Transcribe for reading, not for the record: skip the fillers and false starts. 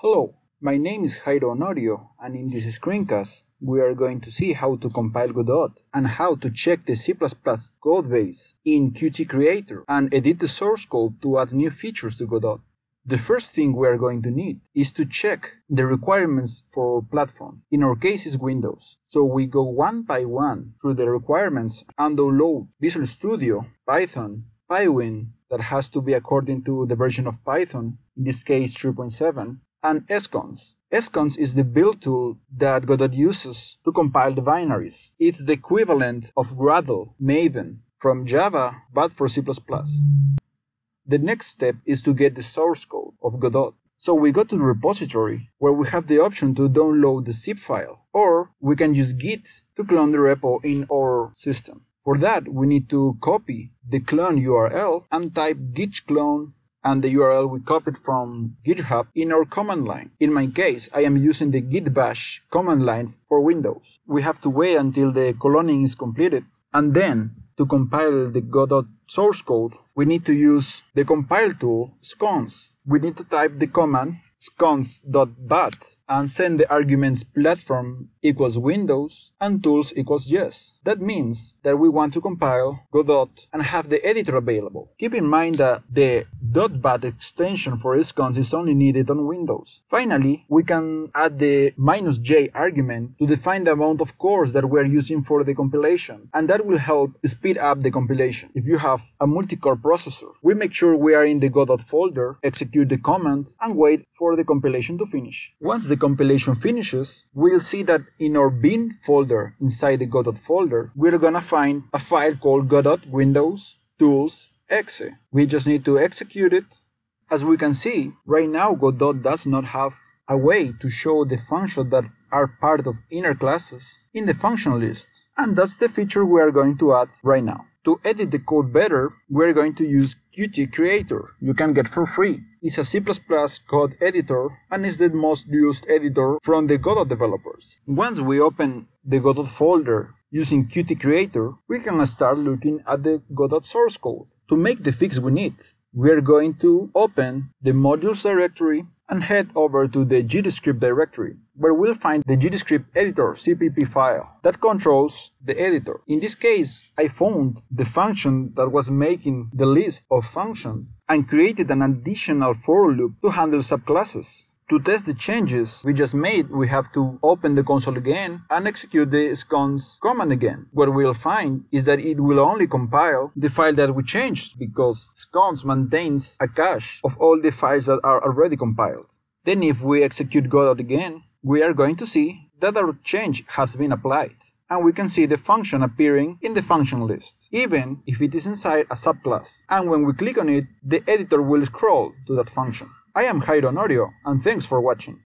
Hello, my name is Jairo Honorio, and in this screencast, we are going to see how to compile Godot and how to check the C++ codebase in Qt Creator and edit the source code to add new features to Godot. The first thing we are going to need is to check the requirements for platform. In our case is Windows. So we go one by one through the requirements and download Visual Studio, Python, Pywin, that has to be according to the version of Python, in this case 3.7, and scons. Scons is the build tool that Godot uses to compile the binaries. It's the equivalent of Gradle, Maven, from Java, but for C++. The next step is to get the source code of Godot. So we go to the repository, where we have the option to download the zip file, or we can use Git to clone the repo in our system. For that, we need to copy the clone URL and type git clone and the URL we copied from GitHub in our command line. In my case, I am using the git bash command line for Windows. We have to wait until the cloning is completed, and then to compile the Godot source code, we need to use the compile tool scons. We need to type the command scons.bat and send the arguments platform equals Windows and tools equals yes. That means that we want to compile Godot and have the editor available. Keep in mind that the .bat extension for scons is only needed on Windows. Finally, we can add the -j argument to define the amount of cores that we are using for the compilation, and that will help speed up the compilation. If you have a multi-core processor, we make sure we are in the Godot folder, execute the command, and wait for the compilation to finish. Once the compilation finishes, we'll see that in our bin folder inside the Godot folder, we're gonna find a file called Godot Windows Tools exe. We just need to execute it. As we can see, right now Godot does not have a way to show the functions that are part of inner classes in the function list, and that's the feature we are going to add right now. To edit the code better, we're going to use Qt Creator. You can get for free. It's a C++ code editor and is the most used editor from the Godot developers. Once we open the Godot folder using Qt Creator, we can start looking at the Godot source code. To make the fix we need, we're going to open the modules directory and head over to the GDScript directory, where we'll find the GDScript editor CPP file that controls the editor. In this case, I found the function that was making the list of functions and created an additional for loop to handle subclasses. To test the changes we just made, we have to open the console again and execute the scons command again. What we'll find is that it will only compile the file that we changed, because scons maintains a cache of all the files that are already compiled. Then if we execute Godot again, we are going to see that our change has been applied, and we can see the function appearing in the function list, even if it is inside a subclass. And when we click on it, the editor will scroll to that function. I am Jairo Honorio, and thanks for watching.